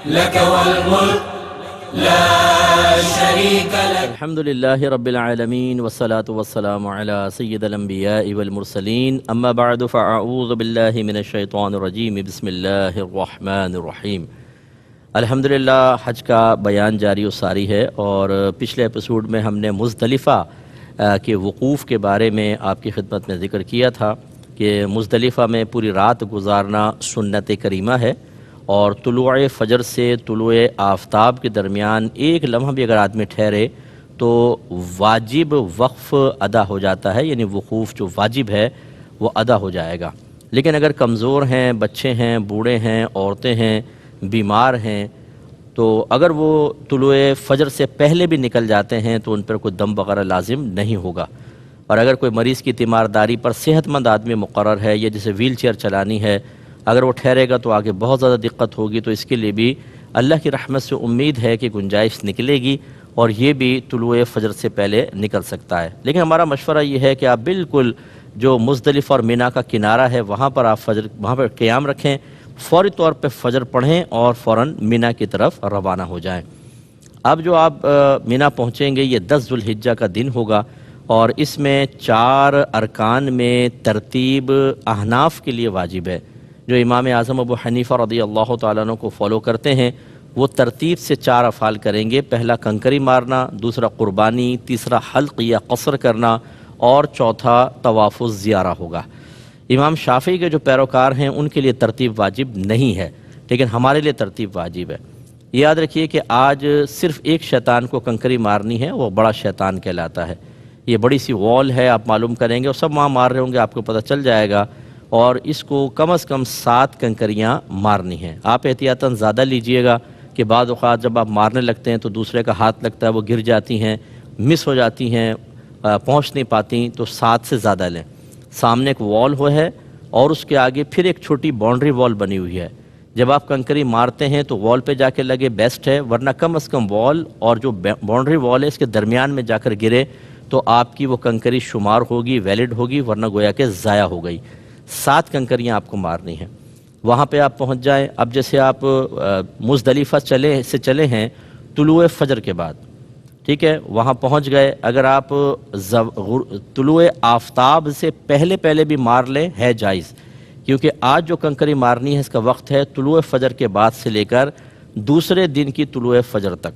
لك والملك لا شريك لك. الحمد للہ رب العالمین والصلاة والسلام علی سید الانبیاء والمرسلین اما بعد فاعوذ باللہ من الشیطان الرجیم بسم اللہ الرحمن الرحیم. الحمدللہ حج کا بیان جاری و ساری ہے، اور پچھلے ایپیسوڈ میں ہم نے مزدلفہ کے وقوف کے بارے میں آپ کی خدمت میں ذکر کیا تھا کہ مزدلفہ میں پوری رات گزارنا سنت کریمہ ہے، اور طلوع فجر سے طلوع آفتاب کے درمیان ایک لمحہ بھی اگر آدمی ٹھہرے تو واجب وقف ادا ہو جاتا ہے، یعنی وقوف جو واجب ہے وہ ادا ہو جائے گا. لیکن اگر کمزور ہیں، بچے ہیں، بوڑھے ہیں، عورتیں ہیں، بیمار ہیں، تو اگر وہ طلوع فجر سے پہلے بھی نکل جاتے ہیں تو ان پر کوئی دم وغیرہ لازم نہیں ہوگا. اور اگر کوئی مریض کی تیمارداری پر صحت مند آدمی مقرر ہے، یا جسے ویل چیئر چلانی ہے، اگر وہ ٹھہرے گا تو آگے بہت زیادہ دقت ہوگی، تو اس کے لیے بھی اللہ کی رحمت سے امید ہے کہ گنجائش نکلے گی، اور یہ بھی طلوع فجر سے پہلے نکل سکتا ہے. لیکن ہمارا مشورہ یہ ہے کہ آپ بالکل جو مزدلفہ اور مینا کا کنارہ ہے وہاں پر وہاں پر قیام رکھیں، فوری طور پہ فجر پڑھیں اور فوراً مینا کی طرف روانہ ہو جائیں. اب جو آپ مینا پہنچیں گے یہ 10 ذو الحجہ کا دن ہوگا، اور اس میں 4 ارکان میں ترتیب احناف کے لیے واجب ہے. جو امام اعظم ابو حنیفہ رضی اللہ تعالیٰ عنہ کو فالو کرتے ہیں وہ ترتیب سے 4 افعال کریں گے. پہلا کنکری مارنا، دوسرا قربانی، تیسرا حلق یا قصر کرنا، اور چوتھا طواف الزیارہ ہوگا. امام شافعی کے جو پیروکار ہیں ان کے لیے ترتیب واجب نہیں ہے، لیکن ہمارے لیے ترتیب واجب ہے. یاد رکھیے کہ آج صرف ایک شیطان کو کنکری مارنی ہے، وہ بڑا شیطان کہلاتا ہے. یہ بڑی سی وال ہے، آپ معلوم کریں گے، اور سب وہاں مار رہے ہوں گے، آپ کو پتہ چل جائے گا. اور اس کو کم از کم 7 کنکریاں مارنی ہیں. آپ احتیاطاً زیادہ لیجئے گا کہ بعض اوقات جب آپ مارنے لگتے ہیں تو دوسرے کا ہاتھ لگتا ہے، وہ گر جاتی ہیں، مس ہو جاتی ہیں، پہنچ نہیں پاتی، تو 7 سے زیادہ لیں. سامنے ایک وال ہے اور اس کے آگے پھر ایک چھوٹی باؤنڈری وال بنی ہوئی ہے. جب آپ کنکری مارتے ہیں تو وال پہ جا کے لگے بیسٹ ہے، ورنہ کم از کم وال اور جو باؤنڈری وال ہے اس کے درمیان میں جا کر گرے تو آپ کی وہ کنکری شمار ہوگی، ویلڈ ہوگی، ورنہ گویا کہ ضائع ہو گئی. 7 کنکریاں آپ کو مارنی ہیں. وہاں پہ آپ پہنچ جائیں. اب جیسے آپ مزدلفہ چلے ہیں طلوع فجر کے بعد، ٹھیک ہے، وہاں پہنچ گئے. اگر آپ طلوع آفتاب سے پہلے بھی مار لیں ہے جائز، کیونکہ آج جو کنکری مارنی ہے اس کا وقت ہے طلوع فجر کے بعد سے لے کر دوسرے دن کی طلوع فجر تک،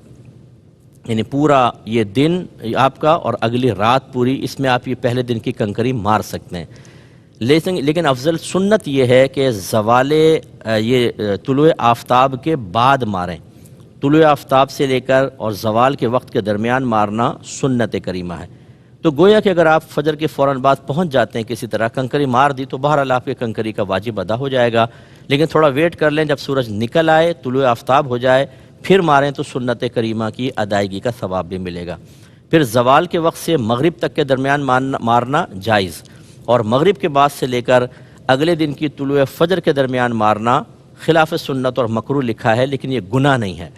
یعنی پورا یہ دن آپ کا اور اگلی رات پوری، اس میں آپ یہ پہلے دن کی کنکری مار سکتے ہیں. لیکن افضل سنت یہ ہے کہ زوال یہ طلوع آفتاب کے بعد ماریں. طلوع آفتاب سے لے کر اور زوال کے وقت کے درمیان مارنا سنت کریمہ ہے. تو گویا کہ اگر آپ فجر کے فوراً بعد پہنچ جاتے ہیں کسی طرح کنکری مار دی تو بہرحال آپ کے کنکری کا واجب ادا ہو جائے گا. لیکن تھوڑا ویٹ کر لیں، جب سورج نکل آئے، طلوع آفتاب ہو جائے، پھر ماریں تو سنت کریمہ کی ادائیگی کا ثواب بھی ملے گا. پھر زوال کے وقت سے مغرب تک کے درمیان مارنا جائز، اور مغرب کے بعد سے لے کر اگلے دن کی طلوع فجر کے درمیان مارنا خلاف سنت اور مکروہ لکھا ہے، لیکن یہ گناہ نہیں ہے.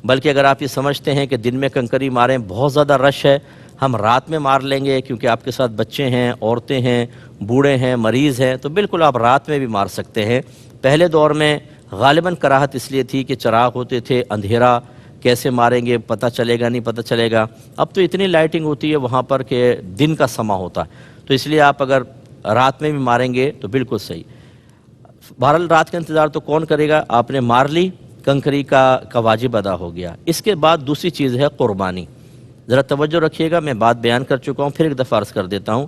بلکہ اگر آپ یہ سمجھتے ہیں کہ دن میں کنکری ماریں بہت زیادہ رش ہے، ہم رات میں مار لیں گے کیونکہ آپ کے ساتھ بچے ہیں، عورتیں ہیں، بوڑھے ہیں، مریض ہیں، تو بالکل آپ رات میں بھی مار سکتے ہیں. پہلے دور میں غالباً کراہت اس لیے تھی کہ چراغ ہوتے تھے، اندھیرا کیسے ماریں گے، پتہ چلے گا نہیں پتہ چلے گا. اب تو اتنی لائٹنگ ہوتی ہے وہاں پر کہ دن کا سما ہوتا ہے، تو اس لیے آپ اگر رات میں بھی ماریں گے تو بالکل صحیح. بہرحال رات کا انتظار تو کون کرے گا، آپ نے مار لی، کنکری کا واجب ادا ہو گیا. اس کے بعد دوسری چیز ہے قربانی. ذرا توجہ رکھیے گا، میں بات بیان کر چکا ہوں، پھر ایک دفعہ عرض کر دیتا ہوں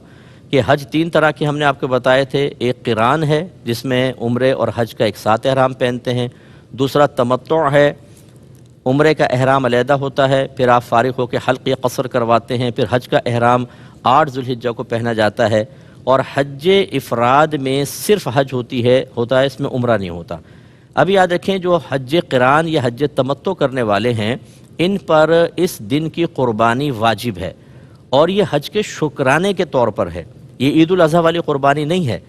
کہ حج 3 طرح کے ہم نے آپ کو بتائے تھے. ایک قران ہے جس میں عمرے اور حج کا ایک ساتھ احرام پہنتے ہیں. دوسرا تمتع ہے، عمرے کا احرام علیحدہ ہوتا ہے، پھر آپ فارغ ہو کے حلق یا قصر کرواتے ہیں. پھر حج کا احرام 8 ذو الحجہ کو پہنا جاتا ہے. اور حج افراد میں صرف حج ہوتا ہے، اس میں عمرہ نہیں ہوتا. اب یاد رکھیں جو حج قران یا حج تمتع کرنے والے ہیں ان پر اس دن کی قربانی واجب ہے، اور یہ حج کے شکرانے کے طور پر ہے، یہ عید الاضحیٰ والی قربانی نہیں ہے.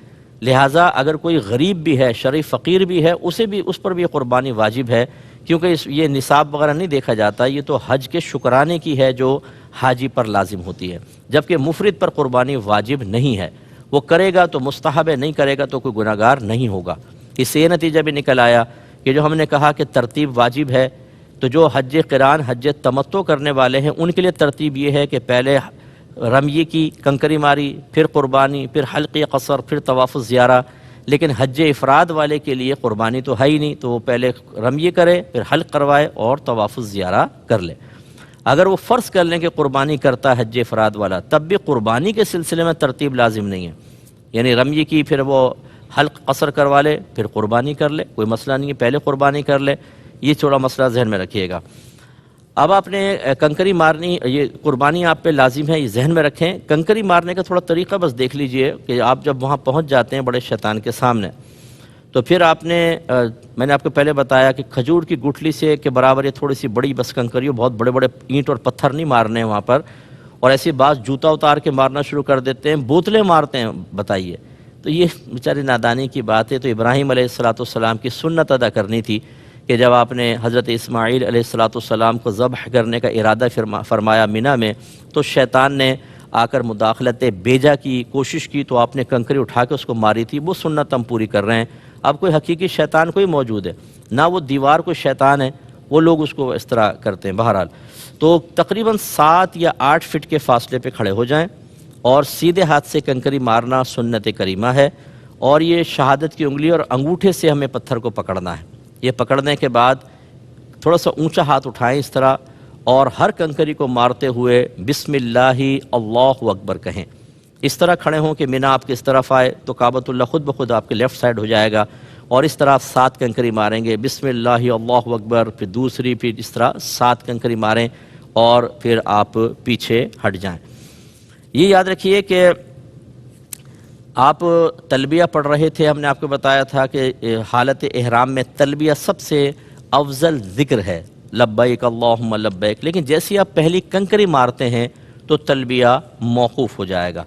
لہٰذا اگر کوئی غریب بھی ہے، شرعی فقیر بھی ہے، اس پر بھی قربانی واجب ہے، کیونکہ یہ نصاب وغیرہ نہیں دیکھا جاتا، یہ تو حج کے شکرانے کی ہے جو حاجی پر لازم ہوتی ہے. جبکہ مفرد پر قربانی واجب نہیں ہے، وہ کرے گا تو مستحب ہے، نہیں کرے گا تو کوئی گناہگار نہیں ہوگا. اس سے یہ نتیجہ بھی نکل آیا کہ جو ہم نے کہا کہ ترتیب واجب ہے، تو جو حج قران حج تمتع کرنے والے ہیں ان کے لیے ترتیب یہ ہے کہ پہلے رمیے کی کنکری ماری، پھر قربانی، پھر حلق قصر، پھر طواف الزیارہ۔ لیکن حج افراد والے کے لیے قربانی تو ہے ہی نہیں، تو وہ پہلے رمیے کرے، پھر حلق کروائے اور طواف الزیارہ کر لے۔ اگر وہ فرض کر لیں کہ قربانی کرتا ہے حج افراد والا، تب بھی قربانی کے سلسلے میں ترتیب لازم نہیں ہے، یعنی رمیے کی پھر وہ حلق قصر کروا لے پھر قربانی کر لے، کوئی مسئلہ نہیں ہے، پہلے قربانی کر لے، یہ تھوڑا مسئلہ ذہن میں رکھیے گا۔ اب آپ نے کنکری مارنی، یہ قربانی آپ پہ لازم ہے، یہ ذہن میں رکھیں۔ کنکری مارنے کا تھوڑا طریقہ بس دیکھ لیجئے کہ آپ جب وہاں پہنچ جاتے ہیں بڑے شیطان کے سامنے، تو پھر آپ نے میں نے آپ کو پہلے بتایا کہ کھجور کی گٹھلی سے کے برابر یہ تھوڑی سی بڑی بس کنکریوں، بہت بڑے بڑے اینٹ اور پتھر نہیں مارنے ہیں وہاں پر، اور ایسی بعض جوتا اتار کے مارنا شروع کر دیتے ہیں، بوتلیں مارتے ہیں، بتائیے۔ تو یہ بیچاری نادانی کی بات ہے۔ تو ابراہیم علیہ السلام کی سنت ادا کرنی تھی کہ جب آپ نے حضرت اسماعیل علیہ السلام کو ذبح کرنے کا ارادہ فرمایا منی میں، تو شیطان نے آ کر مداخلت بیجا کی کوشش کی، تو آپ نے کنکری اٹھا کے اس کو ماری تھی۔ وہ سنت ہم پوری کر رہے ہیں۔ اب کوئی حقیقی شیطان کوئی موجود ہے نہ، وہ دیوار کوئی شیطان ہے، وہ لوگ اس کو اس طرح کرتے ہیں۔ بہرحال تو تقریباً 7 یا 8 فٹ کے فاصلے پہ کھڑے ہو جائیں، اور سیدھے ہاتھ سے کنکری مارنا سنت کریمہ ہے، اور یہ شہادت کی انگلی اور انگوٹھے سے ہمیں پتھر کو پکڑنا ہے۔ یہ پکڑنے کے بعد تھوڑا سا اونچا ہاتھ اٹھائیں اس طرح، اور ہر کنکری کو مارتے ہوئے بسم اللہ اللہ اکبر کہیں۔ اس طرح کھڑے ہوں کہ منی آپ کے اس طرف آئے تو کعبۃ اللہ خود بخود آپ کے لیفٹ سائڈ ہو جائے گا، اور اس طرح 7 کنکری ماریں گے، بسم اللہ اللہ اکبر، پھر دوسری، پھر اس طرح 7 کنکری ماریں، اور پھر آپ پیچھے ہٹ جائیں۔ یہ یاد رکھیے کہ آپ تلبیہ پڑھ رہے تھے، ہم نے آپ کو بتایا تھا کہ حالت احرام میں تلبیہ سب سے افضل ذکر ہے، لبیک اللہم لبیک، لیکن جیسے آپ پہلی کنکری مارتے ہیں تو تلبیہ موقوف ہو جائے گا۔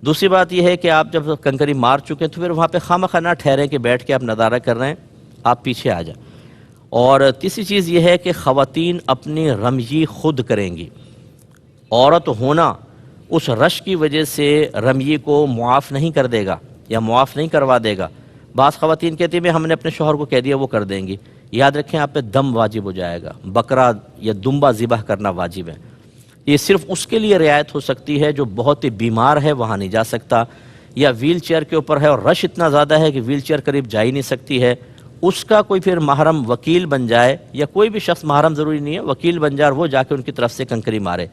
دوسری بات یہ ہے کہ آپ جب کنکری مار چکے ہیں تو پھر وہاں پہ خواہ نہ ٹھہریں کہ بیٹھ کے آپ نظارہ کر رہے ہیں، آپ پیچھے آ جائیں۔ اور تیسری چیز یہ ہے کہ خواتین اپنی رمی خود کریں گی۔ عورت ہونا اس رش کی وجہ سے رمی کو معاف نہیں کر دے گا یا معاف نہیں کروا دے گا۔ بعض خواتین کہتی ہیں ہم نے اپنے شوہر کو کہہ دیا وہ کر دیں گی۔ یاد رکھیں آپ پہ دم واجب ہو جائے گا، بکرا یا دمبا ذبح کرنا واجب ہے۔ یہ صرف اس کے لیے رعایت ہو سکتی ہے جو بہت ہی بیمار ہے، وہاں نہیں جا سکتا، یا ویل چیئر کے اوپر ہے اور رش اتنا زیادہ ہے کہ ویل چیئر قریب جا ہی نہیں سکتی ہے، اس کا کوئی پھر محرم وکیل بن جائے، یا کوئی بھی شخص محرم ضروری نہیں ہے، وکیل بن جائے اور وہ جا کے ان کی طرف سے کنکری مارے۔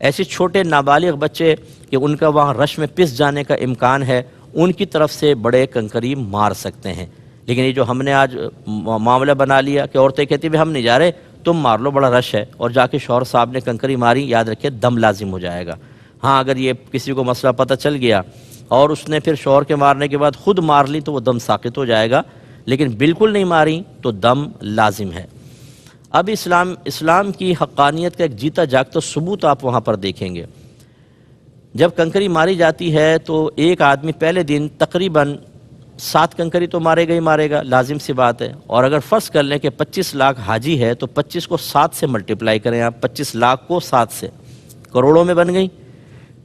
ایسے چھوٹے نابالغ بچے کہ ان کا وہاں رش میں پس جانے کا امکان ہے، ان کی طرف سے بڑے کنکری مار سکتے ہیں۔ لیکن یہ جو ہم نے آج معاملہ بنا لیا کہ عورتیں کہتی ہیں ہم نہیں جا رہے، تم مار لو، بڑا رش ہے، اور جا کے شوہر صاحب نے کنکری ماری، یاد رکھے دم لازم ہو جائے گا۔ ہاں اگر یہ کسی کو مسئلہ پتہ چل گیا اور اس نے پھر شوہر کے مارنے کے بعد خود مار لی تو وہ دم ساقط ہو جائے گا، لیکن بالکل نہیں ماری تو دم لازم ہے۔ اب اسلام کی حقانیت کا ایک جیتا جاگتا ثبوت آپ وہاں پر دیکھیں گے۔ جب کنکری ماری جاتی ہے تو ایک آدمی پہلے دن تقریباً 7 کنکری تو مارے گا، لازم سی بات ہے۔ اور اگر فرض کر لیں کہ 25 لاکھ حاجی ہے تو 25 کو 7 سے ملٹیپلائی کریں آپ، 25 لاکھ کو 7 سے، کروڑوں میں بن گئی۔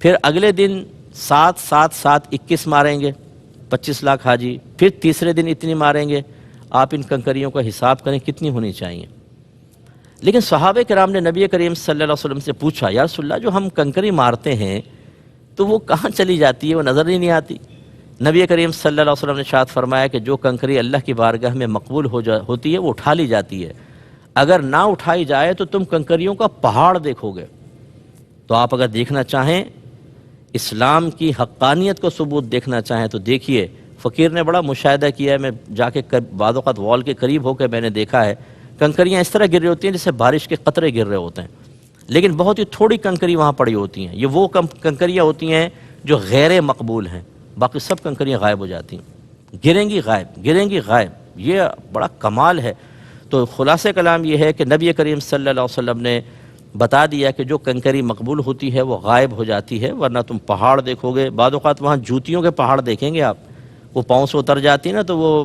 پھر اگلے دن 7 7 7 21 ماریں گے 25 لاکھ حاجی، پھر تیسرے دن اتنی ماریں گے۔ آپ ان کنکریوں کا حساب کریں کتنی ہونی چاہیے۔ لیکن صحابہ کرام نے نبی کریم صلی اللہ علیہ وسلم سے پوچھا، یا رسول اللہ جو ہم کنکری مارتے ہیں تو وہ کہاں چلی جاتی ہے، وہ نظر ہی نہیں آتی۔ نبی کریم صلی اللہ علیہ وسلم نے ارشاد فرمایا کہ جو کنکری اللہ کی بارگاہ میں مقبول ہوتی ہے وہ اٹھا لی جاتی ہے، اگر نہ اٹھائی جائے تو تم کنکریوں کا پہاڑ دیکھو گے۔ تو آپ اگر دیکھنا چاہیں اسلام کی حقانیت کو ثبوت دیکھنا چاہیں تو دیکھیے، فقیر نے بڑا مشاہدہ کیا ہے، میں جا کے بعض اوقات وال کے قریب ہو کے میں نے دیکھا ہے، کنکریاں اس طرح گر رہی ہوتی ہیں جیسے بارش کے قطرے گر رہے ہوتے ہیں، لیکن بہت ہی تھوڑی کنکری وہاں پڑی ہوتی ہیں۔ یہ وہ کنکریاں ہوتی ہیں جو غیر مقبول ہیں، باقی سب کنکریاں غائب ہو جاتی ہیں، گریں گی غائب۔ یہ بڑا کمال ہے۔ تو خلاصہ کلام یہ ہے کہ نبی کریم صلی اللہ علیہ وسلم نے بتا دیا کہ جو کنکری مقبول ہوتی ہے وہ غائب ہو جاتی ہے، ورنہ تم پہاڑ دیکھو گے۔ بعض اوقات وہاں جوتیوں کے پہاڑ دیکھیں گے آپ، وہ پاؤں سے اتر جاتی ہیں نا، تو وہ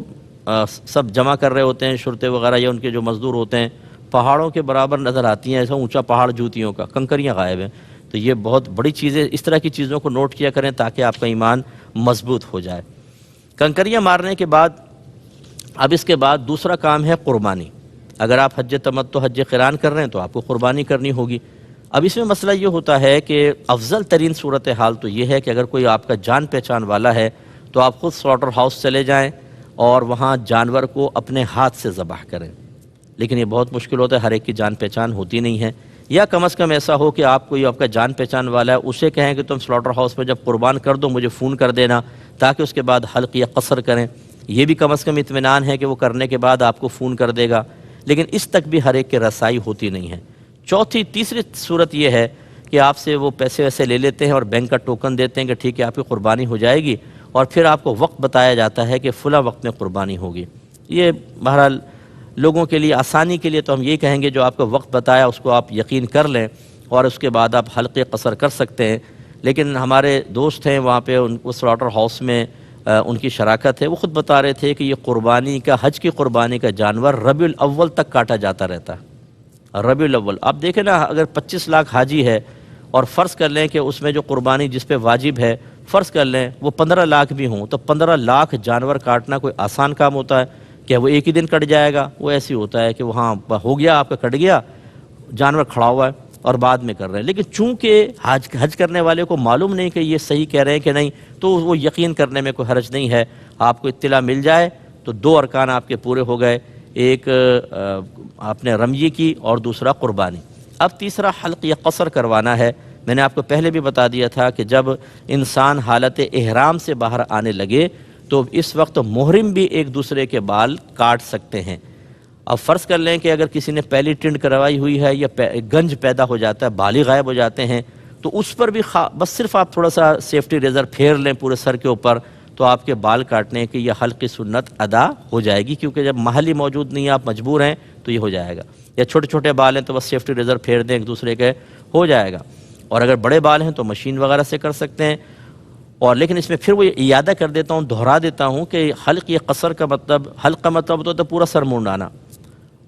سب جمع کر رہے ہوتے ہیں شرطے وغیرہ یا ان کے جو مزدور ہوتے ہیں، پہاڑوں کے برابر نظر آتی ہیں، ایسا اونچا پہاڑ جوتیوں کا، کنکریاں غائب ہیں۔ تو یہ بہت بڑی چیزیں، اس طرح کی چیزوں کو نوٹ کیا کریں تاکہ آپ کا ایمان مضبوط ہو جائے۔ کنکریاں مارنے کے بعد اب اس کے بعد دوسرا کام ہے قربانی۔ اگر آپ حج تمتع حج قران کر رہے ہیں تو آپ کو قربانی کرنی ہوگی۔ اب اس میں مسئلہ یہ ہوتا ہے کہ افضل ترین صورتحال تو یہ ہے کہ اگر کوئی آپ کا جان پہچان والا ہے تو آپ خود سلاٹر ہاؤس چلے جائیں اور وہاں جانور کو اپنے ہاتھ سے ذبح کریں، لیکن یہ بہت مشکل ہوتا ہے، ہر ایک کی جان پہچان ہوتی نہیں ہے۔ یا کم از کم ایسا ہو کہ آپ کوئی آپ کا جان پہچان والا ہے، اسے کہیں کہ تم سلاٹر ہاؤس میں جب قربان کر دو مجھے فون کر دینا، تاکہ اس کے بعد حلق یا قصر کریں۔ یہ بھی کم از کم اطمینان ہے کہ وہ کرنے کے بعد آپ کو فون کر دے گا، لیکن اس تک بھی ہر ایک کی رسائی ہوتی نہیں ہے۔ تیسری صورت یہ ہے کہ آپ سے وہ پیسے ویسے لے لیتے ہیں اور بینک کا ٹوکن دیتے ہیں کہ ٹھیک ہے آپ کی قربانی ہو جائے گی، اور پھر آپ کو وقت بتایا جاتا ہے کہ فلاں وقت میں قربانی ہوگی۔ یہ بہرحال لوگوں کے لیے آسانی کے لیے تو ہم یہ کہیں گے جو آپ کو وقت بتایا اس کو آپ یقین کر لیں اور اس کے بعد آپ حلق قصر کر سکتے ہیں۔ لیکن ہمارے دوست ہیں وہاں پہ، ان کو سلاٹر ہاؤس میں ان کی شراکت ہے، وہ خود بتا رہے تھے کہ یہ قربانی کا، حج کی قربانی کا جانور ربیع الاول تک کاٹا جاتا رہتا ہے۔ ربیع الاول، آپ دیکھیں نا، اگر 25 لاکھ حاجی ہے اور فرض کر لیں کہ اس میں جو قربانی جس پہ واجب ہے فرض کر لیں وہ 15 لاکھ بھی ہوں، تو 15 لاکھ جانور کاٹنا کوئی آسان کام ہوتا ہے؟ کیا وہ ایک ہی دن کٹ جائے گا؟ وہ ایسی ہوتا ہے کہ وہاں ہو گیا، آپ کا کٹ گیا، جانور کھڑا ہوا ہے اور بعد میں کر رہے ہیں۔ لیکن چونکہ حج کرنے والے کو معلوم نہیں کہ یہ صحیح کہہ رہے ہیں کہ نہیں، تو وہ یقین کرنے میں کوئی حرج نہیں ہے۔ آپ کو اطلاع مل جائے تو 2 ارکان آپ کے پورے ہو گئے، ایک آپ نے رمیے کی اور دوسرا قربانی۔ اب تیسرا حلق یا قصر کروانا ہے۔ میں نے آپ کو پہلے بھی بتا دیا تھا کہ جب انسان حالت احرام سے باہر آنے لگے تو اس وقت محرم بھی ایک دوسرے کے بال کاٹ سکتے ہیں۔ اب فرض کر لیں کہ اگر کسی نے پہلی ٹنڈ کروائی ہوئی ہے یا گنج پیدا ہو جاتا ہے، بال ہی غائب ہو جاتے ہیں، تو اس پر بھی بس صرف آپ تھوڑا سا سیفٹی ریزر پھیر لیں پورے سر کے اوپر تو آپ کے بال کاٹنے کی یہ حلق کی سنت ادا ہو جائے گی، کیونکہ جب محل ہی موجود نہیں ہے، آپ مجبور ہیں، تو یہ ہو جائے گا۔ یا چھوٹے چھوٹے بال ہیں تو بس سیفٹی ریزر پھیر دیں ایک دوسرے کے، ہو جائے گا۔ اور اگر بڑے بال ہیں تو مشین وغیرہ سے کر سکتے ہیں۔ اور لیکن اس میں پھر وہ اعادہ کر دیتا ہوں، دہرا دیتا ہوں کہ حلق یا قصر کا مطلب، حلق کا مطلب ہوتا ہے پورا سر مونڈانا،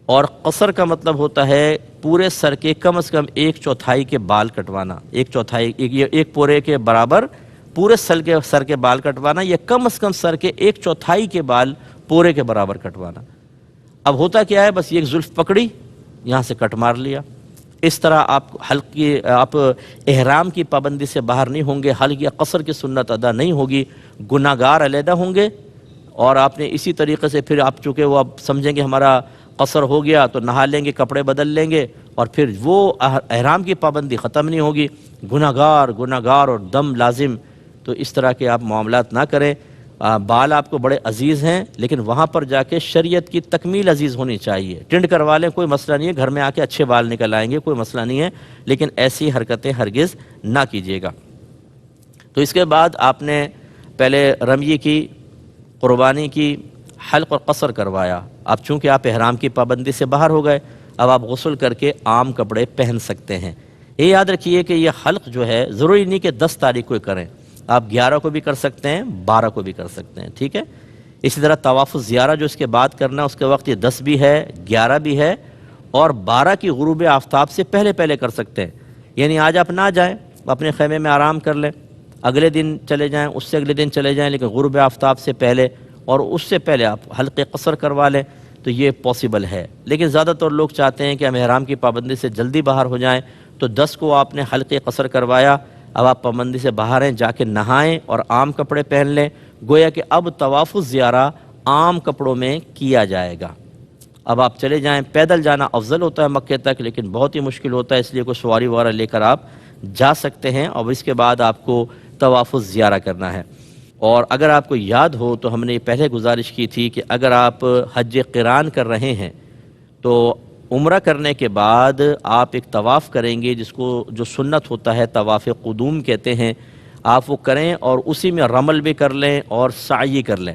اور قصر کا مطلب ہوتا ہے پورے سر کے کم از کم 1/4 کے بال کٹوانا، 1/4 ایک پورے کے برابر پورے سر کے بال کٹوانا، یا کم از کم سر کے 1/4 کے بال پورے کے برابر کٹوانا۔ اب ہوتا کیا ہے، بس یہ ایک زلف پکڑی، یہاں سے کٹ مار لیا۔ اس طرح آپ احرام کی پابندی سے باہر نہیں ہوں گے، حلق یا قصر کی سنت ادا نہیں ہوگی، گناہ گار علیحدہ ہوں گے۔ اور آپ نے اسی طریقے سے پھر آپ چونکہ وہ اب سمجھیں گے ہمارا قصر ہو گیا تو نہا لیں گے، کپڑے بدل لیں گے، اور پھر وہ احرام کی پابندی ختم نہیں ہوگی، گناہ گار اور دم لازم۔ تو اس طرح کے آپ معاملات نہ کریں۔ بال آپ کو بڑے عزیز ہیں، لیکن وہاں پر جا کے شریعت کی تکمیل عزیز ہونی چاہیے۔ ٹنڈ کروا لیں، کوئی مسئلہ نہیں ہے، گھر میں آ کے اچھے بال نکل آئیں گے، کوئی مسئلہ نہیں ہے، لیکن ایسی حرکتیں ہرگز نہ کیجیے گا۔ تو اس کے بعد آپ نے پہلے رمیے کی، قربانی کی، حلق اور قصر کروایا۔ اب چونکہ آپ احرام کی پابندی سے باہر ہو گئے، اب آپ غسل کر کے عام کپڑے پہن سکتے ہیں۔ یہ یاد رکھیے کہ یہ حلق جو ہے ضروری نہیں کہ 10 تاریخ کو کریں، آپ 11 کو بھی کر سکتے ہیں، 12 کو بھی کر سکتے ہیں، ٹھیک ہے۔ اسی طرح طواف الزیارہ جو اس کے بعد کرنا، اس کے وقت یہ 10 بھی ہے، 11 بھی ہے، اور 12 کی غروب آفتاب سے پہلے کر سکتے ہیں۔ یعنی آج آپ نہ جائیں، اپنے خیمے میں آرام کر لیں، اگلے دن چلے جائیں، اس سے اگلے دن چلے جائیں، لیکن غروب آفتاب سے پہلے اور اس سے پہلے آپ حلق قصر کروا لیں، تو یہ پاسبل ہے۔ لیکن زیادہ تر لوگ چاہتے ہیں کہ ہم احرام کی پابندی سے جلدی باہر ہو جائیں، تو 10 کو آپ نے حلق قصر کروایا، اب آپ پابندی سے باہر ہیں، جا کے نہائیں اور عام کپڑے پہن لیں، گویا کہ اب طواف الزیارہ عام کپڑوں میں کیا جائے گا۔ اب آپ چلے جائیں، پیدل جانا افضل ہوتا ہے مکے تک، لیکن بہت ہی مشکل ہوتا ہے، اس لیے کوئی سواری وغیرہ لے کر آپ جا سکتے ہیں، اور اس کے بعد آپ کو طواف الزیارہ کرنا ہے۔ اور اگر آپ کو یاد ہو تو ہم نے پہلے گزارش کی تھی کہ اگر آپ حج قران کر رہے ہیں تو عمرہ کرنے کے بعد آپ ایک طواف کریں گے، جس کو جو سنت ہوتا ہے طواف قدوم کہتے ہیں، آپ وہ کریں اور اسی میں رمل بھی کر لیں اور سعی کر لیں،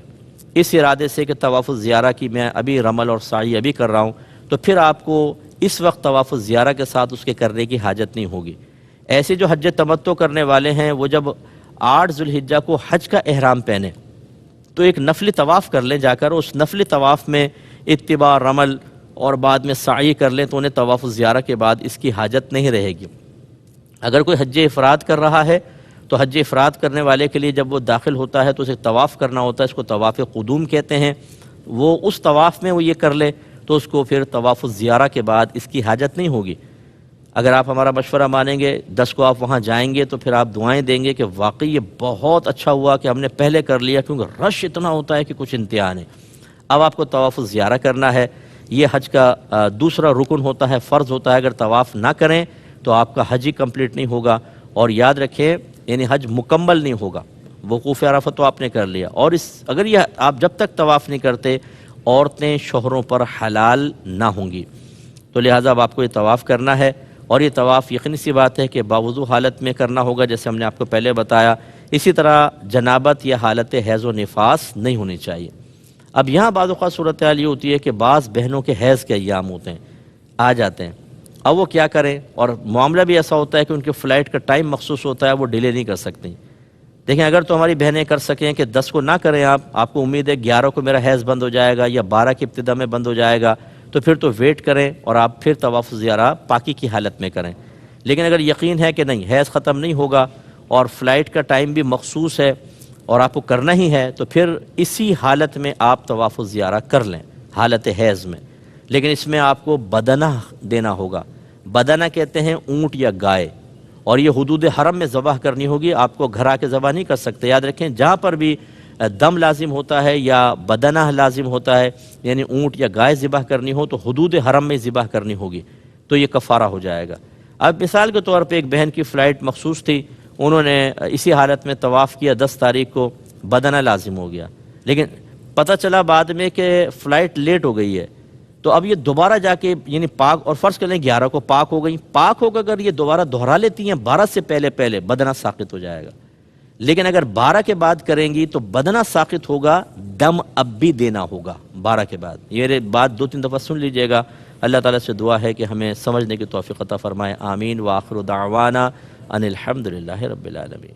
اس ارادے سے کہ طواف الزیارہ کی میں ابھی رمل اور سعی ابھی کر رہا ہوں، تو پھر آپ کو اس وقت طواف الزیارہ کے ساتھ اس کے کرنے کی حاجت نہیں ہوگی۔ ایسے جو حج تمتع کرنے والے ہیں وہ جب 8 ذو الحجہ کو حج کا احرام پہنے تو ایک نفلی طواف کر لیں، جا کر اس نفلی طواف میں اتباع، رمل اور بعد میں سعی کر لیں، تو انہیں طواف الزیارہ کے بعد اس کی حاجت نہیں رہے گی۔ اگر کوئی حج افراد کر رہا ہے تو حج افراد کرنے والے کے لیے جب وہ داخل ہوتا ہے تو اسے طواف کرنا ہوتا ہے، اس کو طواف قدوم کہتے ہیں۔ وہ اس طواف میں وہ یہ کر لے تو اس کو پھر طواف الزیارہ کے بعد اس کی حاجت نہیں ہوگی۔ اگر آپ ہمارا مشورہ مانیں گے 10 کو آپ وہاں جائیں گے تو پھر آپ دعائیں دیں گے کہ واقعی یہ بہت اچھا ہوا کہ ہم نے پہلے کر لیا، کیونکہ رش اتنا ہوتا ہے کہ کچھ انتہا نہیں۔ اب آپ کو طواف الزیارہ کرنا ہے، یہ حج کا دوسرا رکن ہوتا ہے، فرض ہوتا ہے۔ اگر طواف نہ کریں تو آپ کا حج ہی کمپلیٹ نہیں ہوگا، اور یاد رکھیں یعنی حج مکمل نہیں ہوگا۔ وقوف عرفہ تو آپ نے کر لیا، اور اگر یہ آپ جب تک طواف نہیں کرتے عورتیں شوہروں پر حلال نہ ہوں گی، تو لہٰذا اب آپ کو یہ طواف کرنا ہے، اور یہ طواف یقینی سی بات ہے کہ باوضو حالت میں کرنا ہوگا، جیسے ہم نے آپ کو پہلے بتایا۔ اسی طرح جنابت یا حالت حیض و نفاس نہیں ہونی چاہیے۔ اب یہاں بعض اوقات صورتحال یہ ہوتی ہے کہ بعض بہنوں کے حیض کے ایام ہوتے ہیں، آ جاتے ہیں، اب وہ کیا کریں؟ اور معاملہ بھی ایسا ہوتا ہے کہ ان کے فلائٹ کا ٹائم مخصوص ہوتا ہے، وہ ڈیلے نہیں کر سکتی۔ دیکھیں اگر تو ہماری بہنیں کر سکیں کہ 10 کو نہ کریں، آپ کو امید ہے 11 کو میرا حیض بند ہو جائے گا یا 12 کی ابتدا میں بند ہو جائے گا، تو پھر تو ویٹ کریں اور آپ پھر طواف زیارہ پاکی کی حالت میں کریں۔ لیکن اگر یقین ہے کہ نہیں حیض ختم نہیں ہوگا اور فلائٹ کا ٹائم بھی مخصوص ہے اور آپ کو کرنا ہی ہے، تو پھر اسی حالت میں آپ طواف زیارہ کر لیں حالت حیض میں۔ لیکن اس میں آپ کو بدنہ دینا ہوگا۔ بدنہ کہتے ہیں اونٹ یا گائے، اور یہ حدود حرم میں ذبح کرنی ہوگی، آپ کو گھر آ کے ذبح نہیں کر سکتے۔ یاد رکھیں جہاں پر بھی دم لازم ہوتا ہے یا بدنہ لازم ہوتا ہے، یعنی اونٹ یا گائے ذبح کرنی ہو، تو حدود حرم میں ذبح کرنی ہوگی، تو یہ کفارہ ہو جائے گا۔ اب مثال کے طور پہ ایک بہن کی فلائٹ مخصوص تھی، انہوں نے اسی حالت میں طواف کیا، 10 تاریخ کو بدنہ لازم ہو گیا، لیکن پتہ چلا بعد میں کہ فلائٹ لیٹ ہو گئی ہے، تو اب یہ دوبارہ جا کے یعنی پاک، اور فرض کر لیں 11 کو پاک ہو گئی، پاک ہو کر اگر یہ دوبارہ دہرا لیتی ہیں 12 سے پہلے بدنہ ساقط ہو جائے گا۔ لیکن اگر 12 کے بعد کریں گی تو بدنہ ساقط ہوگا، دم اب بھی دینا ہوگا 12 کے بعد۔ یہ بات 2-3 دفعہ سن لیجئے گا۔ اللہ تعالیٰ سے دعا ہے کہ ہمیں سمجھنے کی توفیق عطا فرمائے۔ آمین۔ وآخر دعوانا ان الحمدللہ رب العالمین۔